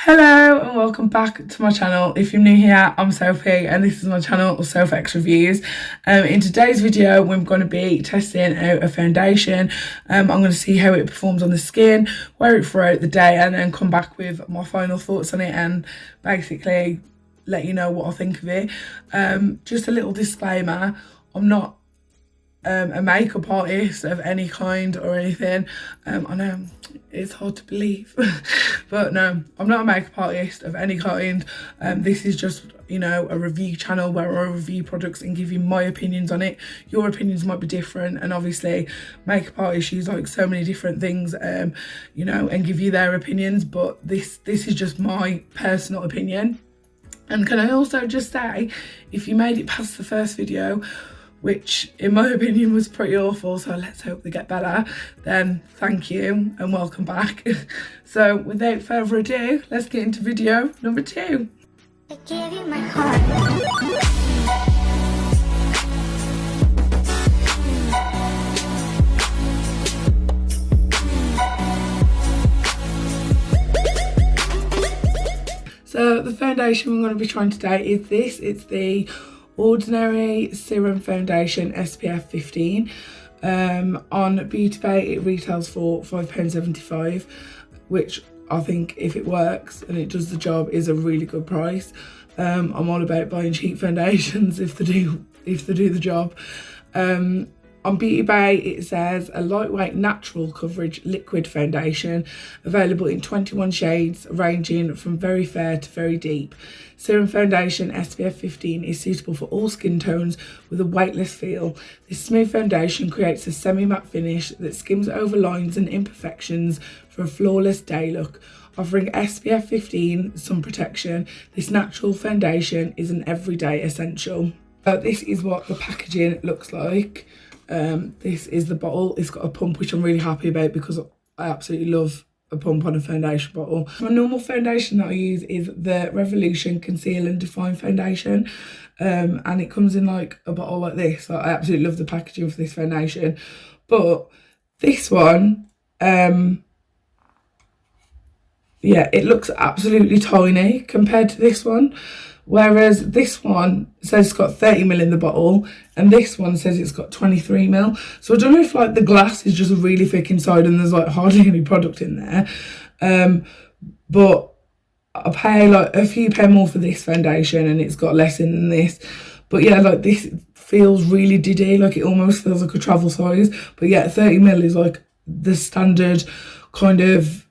Hello and welcome back to my channel. If you're new here, I'm Sophie and this is my channel, Sophie X Reviews. In today's video, we're going to be testing out a foundation. I'm going to see how it performs on the skin, wear it throughout the day, and then come back with my final thoughts on it and basically let you know what I think of it. Just a little disclaimer, I'm not a makeup artist of any kind or anything. I know it's hard to believe, but no, I'm not a makeup artist of any kind. This is just, you know, a review channel where I review products and give you my opinions on it. Your opinions might be different, and obviously makeup artists use like so many different things, you know, and give you their opinions, but this is just my personal opinion. And can I also just say, if you made it past the first video, which in my opinion was pretty awful, so let's hope they get better, then thank you and welcome back. So without further ado, let's get into video number 2. I gave you my heart. So the foundation we're going to be trying today is this. It's the Ordinary Serum Foundation SPF 15. On Beauty Bay it retails for £5.75, which I think, if it works and it does the job, is a really good price. I'm all about buying cheap foundations if they do the job. On Beauty Bay it says a lightweight natural coverage liquid foundation available in 21 shades ranging from very fair to very deep. Serum Foundation SPF 15 is suitable for all skin tones with a weightless feel. This smooth foundation creates a semi-matte finish that skims over lines and imperfections for a flawless day look. Offering SPF 15 sun protection, this natural foundation is an everyday essential. This is what the packaging looks like. This is the bottle. It's got a pump, which I'm really happy about because I absolutely love a pump on a foundation bottle. My normal foundation that I use is the Revolution Conceal and Define Foundation, and it comes in like a bottle like this. So I absolutely love the packaging for this foundation, but this one, yeah, it looks absolutely tiny compared to this one. Whereas this one says it's got 30ml in the bottle and this one says it's got 23ml. So I don't know if like the glass is just really thick inside and there's like hardly any product in there. But I pay like a few pounds more for this foundation and it's got less in than this. But yeah, like this feels really diddy, like it almost feels like a travel size. But yeah, 30ml is like the standard kind of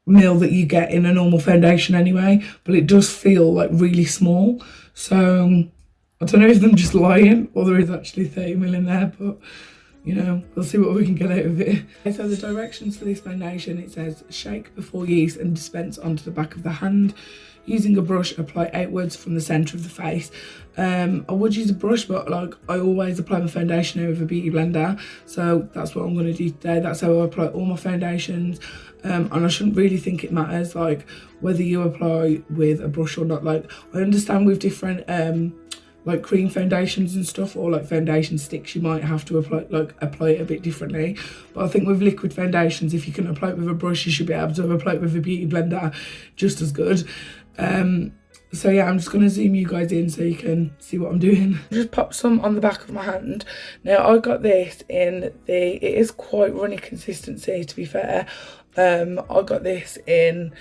mil that you get in a normal foundation anyway, but it does feel like really small. So I don't know if I'm just lying or there is actually 30ml in there, but you know, we'll see what we can get out of it. So the directions for this foundation, it says shake before use and dispense onto the back of the hand. Using a brush, apply outwards from the centre of the face. I would use a brush, but like I always apply my foundation with a beauty blender, so that's what I'm going to do today. That's how I apply all my foundations. And I shouldn't really think it matters like whether you apply with a brush or not. Like I understand with different like cream foundations and stuff, or like foundation sticks, you might have to apply it a bit differently, but I think with liquid foundations, if you can apply it with a brush, you should be able to apply it with a beauty blender just as good. So yeah, I'm just going to zoom you guys in so you can see what I'm doing. Just pop some on the back of my hand. Now I got this in it is quite runny consistency, to be fair. I got this in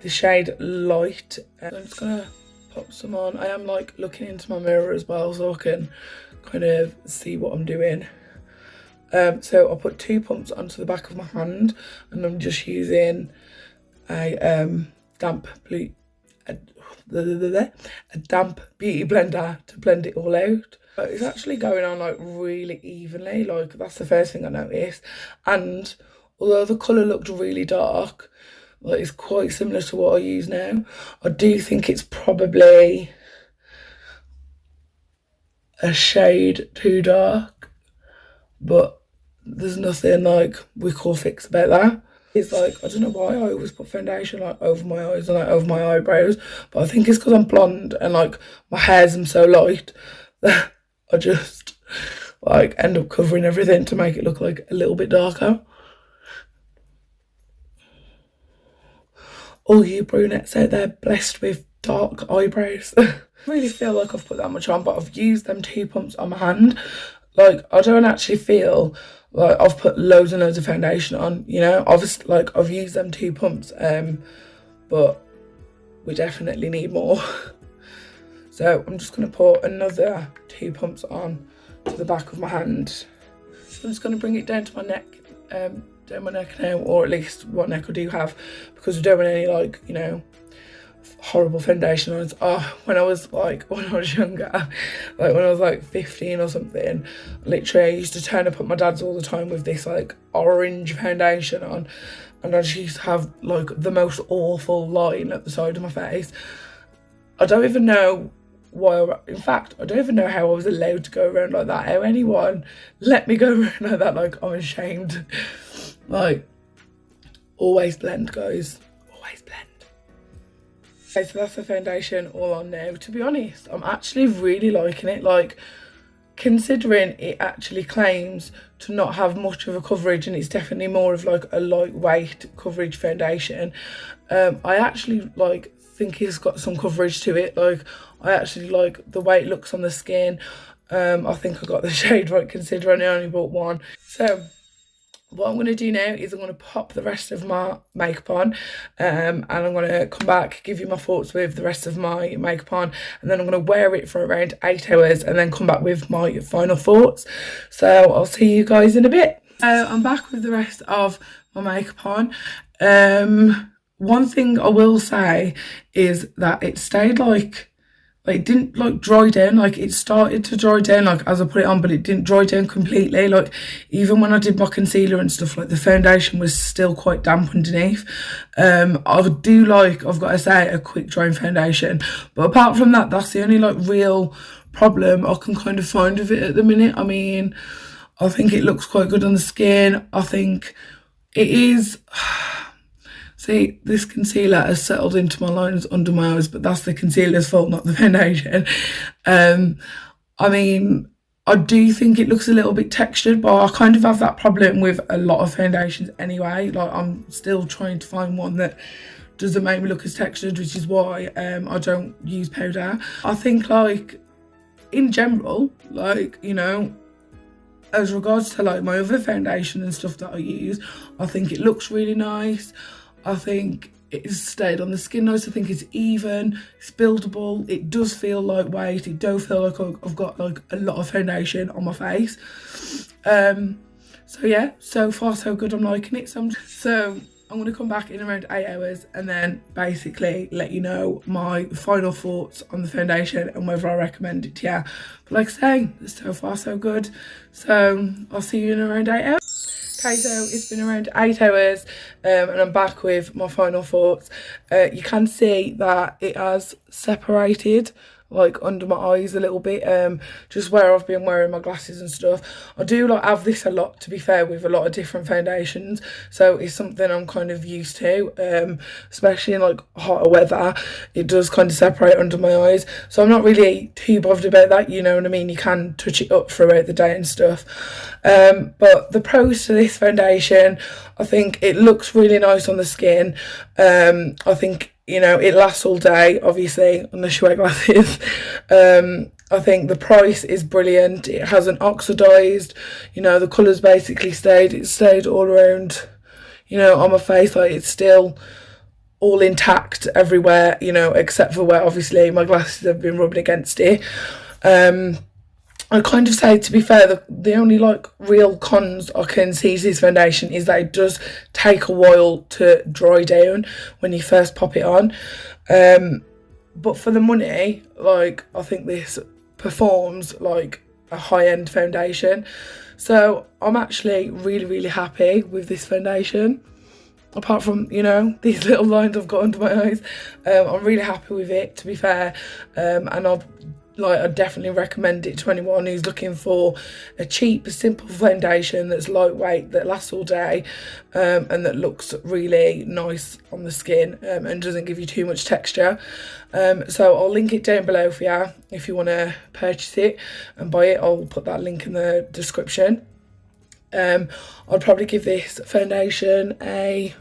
the shade Light. I'm just going to pop some on. I am like looking into my mirror as well so I can kind of see what I'm doing. So I'll put 2 pumps onto the back of my hand and I'm just using a damp beauty blender to blend it all out. But it's actually going on like really evenly, like that's the first thing I noticed. And although the colour looked really dark, like it's quite similar to what I use now, I do think it's probably a shade too dark, but there's nothing like wick or fix about that. It's like, I don't know why I always put foundation like over my eyes and like over my eyebrows, but I think it's because I'm blonde and like my hairs are so light that I just like end up covering everything to make it look like a little bit darker. all you brunettes out there blessed with dark eyebrows. I really feel like I've put that much on, but I've used them 2 pumps on my hand. Like, I don't actually feel like I've put loads and loads of foundation on, you know. Obviously, like, I've used them 2 pumps, but we definitely need more. So I'm just going to put another 2 pumps on to the back of my hand. So I'm just going to bring it down to my neck, down my neck now, or at least what neck I do have, because I don't want any, like, you know, horrible foundation on it. Oh, when I was younger, like when I was like 15 or something, literally I used to turn up at my dad's all the time with this like orange foundation on, and I just used to have like the most awful line at the side of my face. I don't even know why, in fact, I don't even know how I was allowed to go around like that, how anyone let me go around like that. Like, I'm ashamed. Like, always blend, guys, always blend. Okay, so that's the foundation all on now. To be honest, I'm actually really liking it. Like, considering it actually claims to not have much of a coverage, and it's definitely more of like a lightweight coverage foundation, I actually like think it's got some coverage to it. Like, I actually like the way it looks on the skin. I think I got the shade right considering I only bought one. So what I'm going to do now is I'm going to pop the rest of my makeup on, and I'm going to come back, give you my thoughts with the rest of my makeup on, and then I'm going to wear it for around 8 hours and then come back with my final thoughts. So I'll see you guys in a bit. I'm back with the rest of my makeup on. One thing I will say is that it stayed like it didn't like dry down. Like, it started to dry down like as I put it on, but it didn't dry down completely. Like, even when I did my concealer and stuff, like the foundation was still quite damp underneath. I do like, I've got to say, a quick drying foundation, but apart from that, that's the only like real problem I can kind of find with it at the minute. I mean, I think it looks quite good on the skin. I think it is. See, this concealer has settled into my lines under my eyes, but that's the concealer's fault, not the foundation. I mean, I do think it looks a little bit textured, but I kind of have that problem with a lot of foundations anyway. Like, I'm still trying to find one that doesn't make me look as textured, which is why I don't use powder. I think, like, in general, like, you know, as regards to like my other foundation and stuff that I use, I think it looks really nice. I think it's stayed on the skin nice. I think it's even, it's buildable. It does feel lightweight. It don't feel like I've got like a lot of foundation on my face. So yeah, so far so good. I'm liking it. So I'm going to come back in around 8 hours and then basically let you know my final thoughts on the foundation and whether I recommend it to you. But like I say, so far so good. So I'll see you in around 8 hours. Okay, so it's been around 8 hours and I'm back with my final thoughts. You can see that it has separated like under my eyes a little bit, just where I've been wearing my glasses and stuff. I do like have this a lot, to be fair, with a lot of different foundations, so it's something I'm kind of used to, especially in like hotter weather. It does kind of separate under my eyes, so I'm not really too bothered about that, you know what I mean. You can touch it up throughout the day and stuff, but the pros to this foundation, I think it looks really nice on the skin. I think, you know, it lasts all day, obviously, unless you wear glasses. I think the price is brilliant. It hasn't oxidised. You know, the colour's basically stayed. It stayed all around, you know, on my face. Like, it's still all intact everywhere, you know, except for where, obviously, my glasses have been rubbing against it. I kind of say, to be fair, the only like real cons I can see to this foundation is that it does take a while to dry down when you first pop it on. But for the money, like, I think this performs like a high-end foundation. So I'm actually really, really happy with this foundation. Apart from, you know, these little lines I've got under my eyes, I'm really happy with it, to be fair. And I definitely recommend it to anyone who's looking for a cheap, simple foundation that's lightweight, that lasts all day, and that looks really nice on the skin, and doesn't give you too much texture. So I'll link it down below for you if you want to purchase it and buy it. I'll put that link in the description. I'd probably give this foundation a,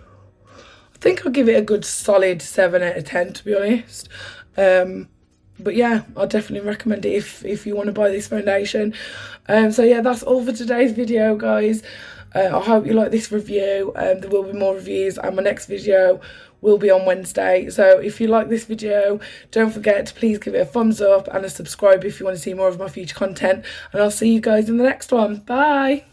I think I'll give it a good solid 7 out of 10, to be honest. But yeah, I'll definitely recommend it if you want to buy this foundation. So yeah, that's all for today's video, guys. I hope you like this review. There will be more reviews, and my next video will be on Wednesday. So if you like this video, don't forget to please give it a thumbs up and a subscribe if you want to see more of my future content. And I'll see you guys in the next one. Bye.